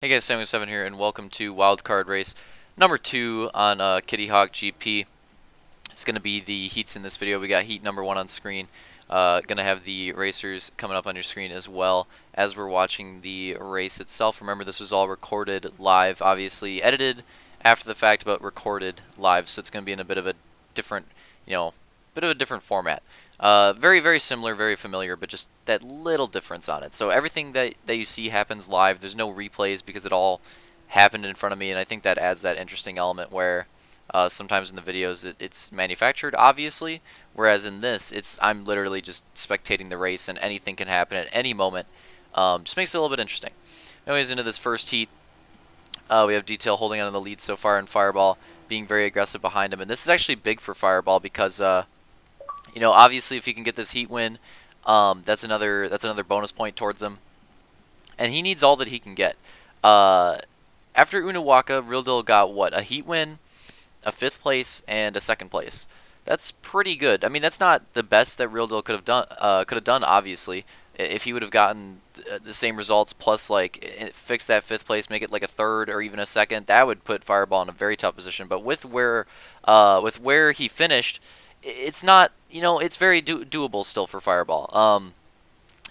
Hey guys, Samuel7 here, and welcome to Wildcard Race number 2 on Kitty Hawk GP. It's going to be the heats in this video. We got heat number 1 on screen. Going to have the racers coming up on your screen as well as we're watching the race itself. Remember, this was all recorded live, obviously edited after the fact, but recorded live, so it's going to be in a bit of a different, different format. Very, very similar, very familiar, but just that little difference on it. So everything that you see happens live. There's no replays because it all happened in front of me, and I think that adds that interesting element where sometimes in the videos it's manufactured, obviously, whereas in this, I'm literally just spectating the race, and anything can happen at any moment. Just makes it a little bit interesting. Anyways, into this first heat, we have Detail holding on to the lead so far, and Fireball being very aggressive behind him. And this is actually big for Fireball because obviously, if he can get this heat win, that's another bonus point towards him, and he needs all that he can get. After Unawaka, Real Deal got what? A heat win, a 5th place, and a 2nd place. That's pretty good. I mean, that's not the best that Real Deal could have done. Obviously, if he would have gotten the same results plus fix that 5th place, make it like a 3rd or even a 2nd, that would put Fireball in a very tough position. But with where he finished, it's not, it's very doable still for Fireball.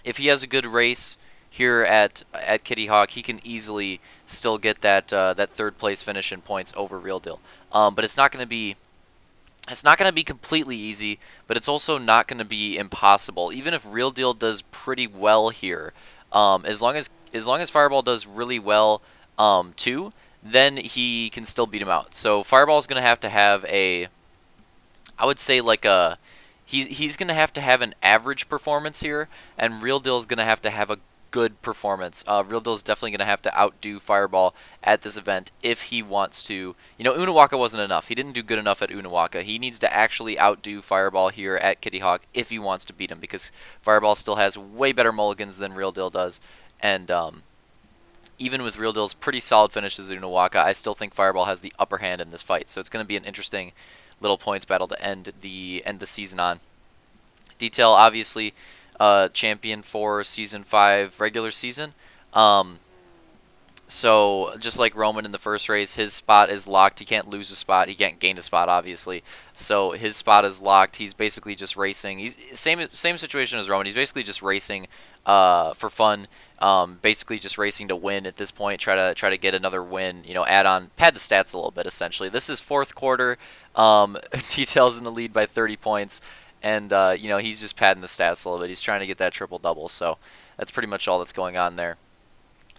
If he has a good race here at Kitty Hawk, he can easily still get that 3rd place finish in points over Real Deal. But it's not going to be completely easy, but it's also not going to be impossible. Even if Real Deal does pretty well here, as long as Fireball does really well too, then he can still beat him out. So Fireball is going to have I would say he's going to have an average performance here, and Real Deal is going to have a good performance. Real Deal is definitely going to have to outdo Fireball at this event if he wants to. Unawaka wasn't enough. He didn't do good enough at Unawaka. He needs to actually outdo Fireball here at Kitty Hawk if he wants to beat him, because Fireball still has way better mulligans than Real Deal does, and even with Real Deal's pretty solid finishes at Unawaka, I still think Fireball has the upper hand in this fight. So it's going to be an interesting little points battle to end the season on. Detail, obviously, champion for Season 5 regular season. So just like Roman in the first race, his spot is locked. He can't lose a spot. He can't gain a spot, obviously. So his spot is locked. He's basically just racing. He's same situation as Roman. He's basically just racing for fun. Basically just racing to win at this point. Try to get another win. Pad the stats a little bit. Essentially, this is 4th quarter. Details in the lead by 30 points, and he's just padding the stats a little bit. He's trying to get that triple double. So that's pretty much all that's going on there.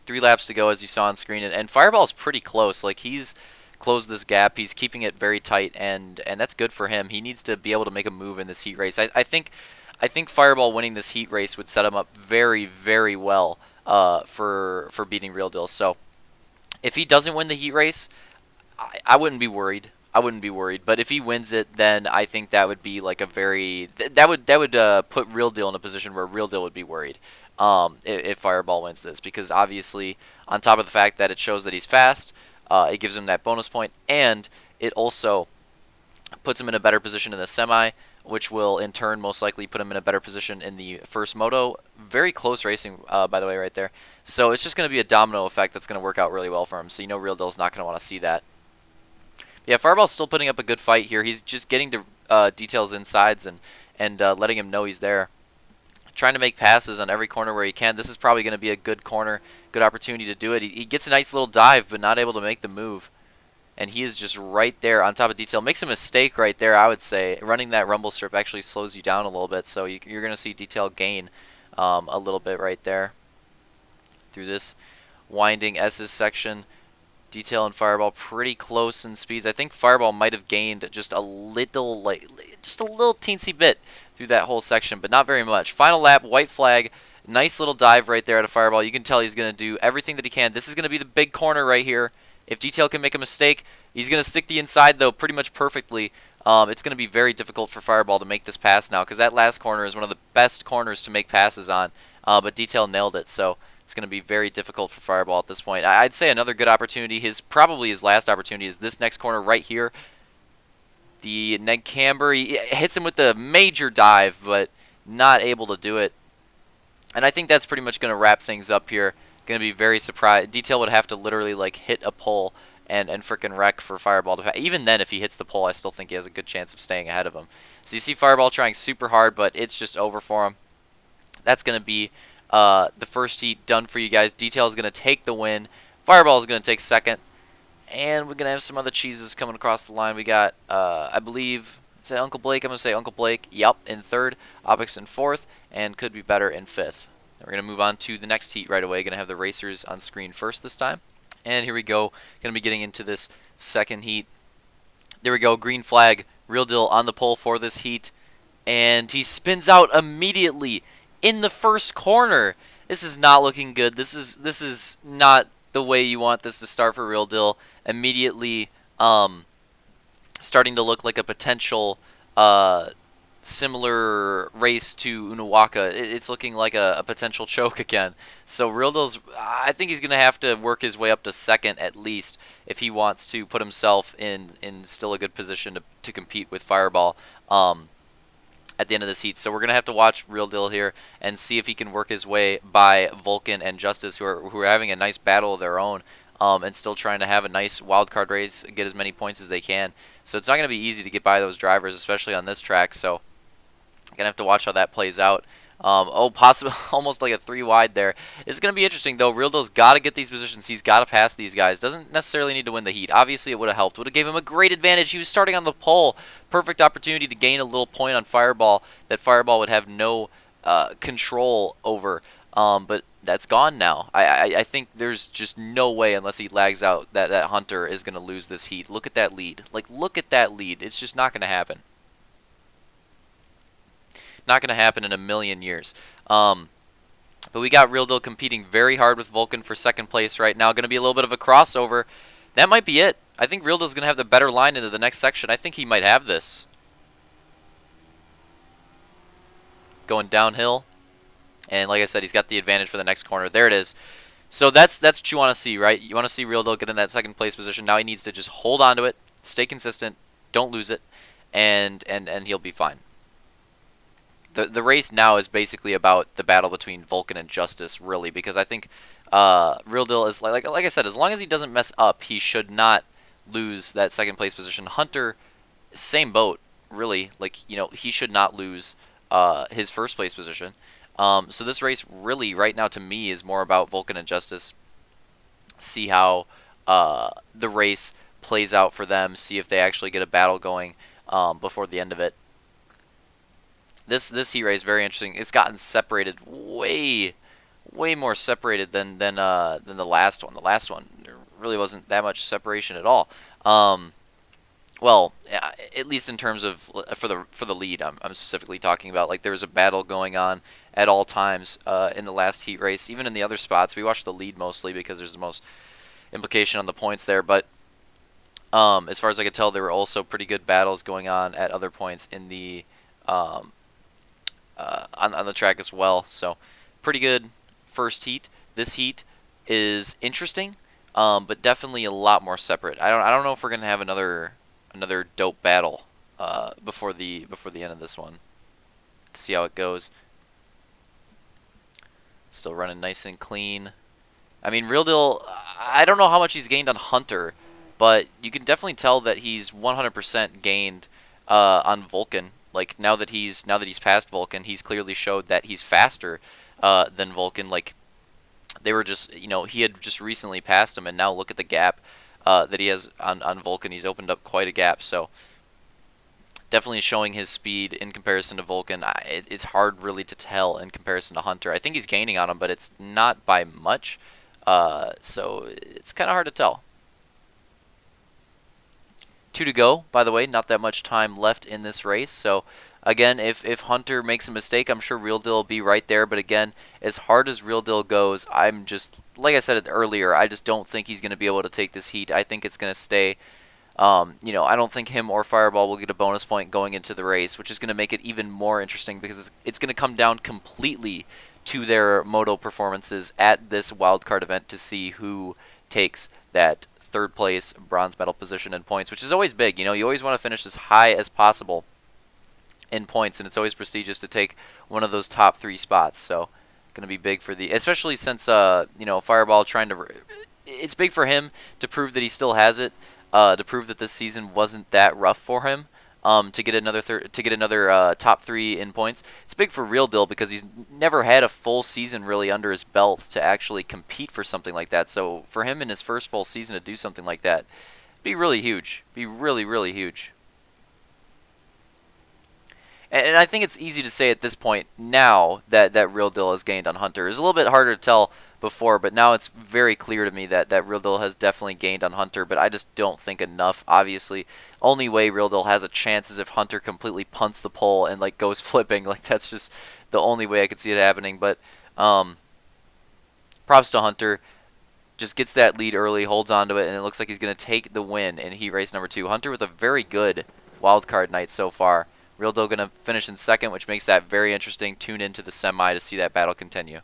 3 laps to go, as you saw on screen, and Fireball's pretty close. He's closed this gap. He's keeping it very tight, and that's good for him. He needs to be able to make a move in this heat race. I think Fireball winning this heat race would set him up very, very well for beating Real Deal. So if he doesn't win the heat race, I wouldn't be worried. But if he wins it, then I think that would be that would put Real Deal in a position where Real Deal would be worried if Fireball wins this, because obviously, on top of the fact that it shows that he's fast, it gives him that bonus point, and it also puts him in a better position in the semi, which will in turn most likely put him in a better position in the first moto. Very close racing, by the way, right there. So it's just going to be a domino effect that's going to work out really well for him. So Real Deal's not going to want to see that. Yeah, Fireball's still putting up a good fight here. He's just getting to Detail's insides and letting him know he's there. Trying to make passes on every corner where he can. This is probably going to be a good corner, good opportunity to do it. He gets a nice little dive, but not able to make the move. And he is just right there on top of Detail. Makes a mistake right there, I would say. Running that rumble strip actually slows you down a little bit, so you're going to see Detail gain a little bit right there through this winding S's section. Detail and Fireball pretty close in speeds. I think Fireball might have gained just a little teensy bit through that whole section, but not very much. Final lap, white flag, nice little dive right there at a Fireball. You can tell he's going to do everything that he can. This is going to be the big corner right here. If Detail can make a mistake, he's going to stick the inside, though, pretty much perfectly. It's going to be very difficult for Fireball to make this pass now, because that last corner is one of the best corners to make passes on, but Detail nailed it, so it's going to be very difficult for Fireball at this point. I'd say another good opportunity, probably his last opportunity, is this next corner right here. The Ned Camber, he hits him with the major dive, but not able to do it. And I think that's pretty much going to wrap things up here Going to be very surprised. Detail would have to literally like hit a pole and frickin' wreck for Fireball to even then, if he hits the pole, I still think he has a good chance of staying ahead of him. So you see Fireball trying super hard, but it's just over for him. That's going to be the first heat done for you guys. Detail is going to take the win. Fireball is going to take second. And we're going to have some other cheeses coming across the line. We got, I believe, is that Uncle Blake? I'm going to say Uncle Blake. Yep, in third. Opix in fourth. And Could Be Better in fifth. We're going to move on to the next heat right away. Going to have the racers on screen first this time. And here we go. Going to be getting into this second heat. There we go. Green flag. Real Deal on the pole for this heat. And he spins out immediately in the first corner. This is not looking good. This is not the way you want this to start for Real Deal. Immediately starting to look like a potential similar race to Unawaka. It's looking like a potential choke again. So Real Deal's, I think he's going to have to work his way up to second at least if he wants to put himself in still a good position to compete with Fireball at the end of this heat. So we're going to have to watch Real Deal here and see if he can work his way by Vulcan and Justice, who are having a nice battle of their own and still trying to have a nice wildcard race, get as many points as they can. So it's not going to be easy to get by those drivers, especially on this track. So gonna have to watch how that plays out. Possibly almost like a 3 wide there. It's gonna be interesting though. Real Deal's got to get these positions. He's got to pass these guys. Doesn't necessarily need to win the heat. Obviously, it would have helped. Would have gave him a great advantage. He was starting on the pole. Perfect opportunity to gain a little point on Fireball that Fireball would have no control over. But that's gone now. I think there's just no way, unless he lags out, that Hunter is gonna lose this heat. Look at that lead. Like, look at that lead. It's just not gonna happen. Not going to happen in a million years. But we got Real Deal competing very hard with Vulcan for second place right now. Going to be a little bit of a crossover. That might be it. I think Real Deal's going to have the better line into the next section. I think he might have this. Going downhill. And like I said, he's got the advantage for the next corner. There it is. So that's what you want to see, right? You want to see Real Deal get in that second place position. Now he needs to just hold on to it, stay consistent, don't lose it, and he'll be fine. The race now is basically about the battle between Vulcan and Justice, really, because I think Real Deal is, like I said, as long as he doesn't mess up, he should not lose that second place position. Hunter, same boat, really. Like, you know, he should not lose his first place position. So this race really, right now, to me, is more about Vulcan and Justice. See how the race plays out for them. See if they actually get a battle going before the end of it. This heat race is very interesting. It's gotten separated way more separated than the last one. The last one, there really wasn't that much separation at all. Well, at least in terms of for the lead, I'm specifically talking about. Like, there was a battle going on at all times in the last heat race. Even in the other spots, we watched the lead mostly because there's the most implication on the points there. But as far as I could tell, there were also pretty good battles going on at other points in the on the track as well. So pretty good first heat. This heat is interesting, but definitely a lot more separate. I don't know if we're gonna have another dope battle before the end of this one. To see how it goes. Still running nice and clean. I mean, Real Deal, I don't know how much he's gained on Hunter, but you can definitely tell that he's 100% gained on Vulcan. Like, now that he's passed Vulcan, he's clearly showed that he's faster than Vulcan. Like, they were just, you know, he had just recently passed him, and now look at the gap that he has on Vulcan. He's opened up quite a gap, so definitely showing his speed in comparison to Vulcan. It's hard really to tell in comparison to Hunter. I think he's gaining on him, but it's not by much, so it's kind of hard to tell. 2 to go, by the way, not that much time left in this race. So, again, if Hunter makes a mistake, I'm sure Real Deal will be right there. But again, as hard as Real Deal goes, I'm just, like I said earlier, I just don't think he's going to be able to take this heat. I think it's going to stay, you know, I don't think him or Fireball will get a bonus point going into the race, which is going to make it even more interesting because it's going to come down completely to their moto performances at this wildcard event to see who takes that third place bronze medal position in points, which is always big. You know, you always want to finish as high as possible in points, and it's always prestigious to take one of those top 3 spots. So Going to be big for the, especially since you know, Fireball trying to. It's big for him to prove that he still has it, to prove that this season wasn't that rough for him. To get another top 3 in points. It's big for Real Dill because he's never had a full season really under his belt to actually compete for something like that. So for him in his first full season to do something like that, be really huge. Be really, really huge. And I think it's easy to say at this point now that Real Dill has gained on Hunter. It's a little bit harder to tell before, but now it's very clear to me that Real Dill has definitely gained on Hunter, but I just don't think enough, obviously. Only way Real Dill has a chance is if Hunter completely punts the pole and like goes flipping. Like that's just the only way I could see it happening. But props to Hunter. Just gets that lead early, holds on to it, and it looks like he's going to take the win in heat race number 2. Hunter with a very good wildcard night so far. Real Dill going to finish in second, which makes that very interesting. Tune into the semi to see that battle continue.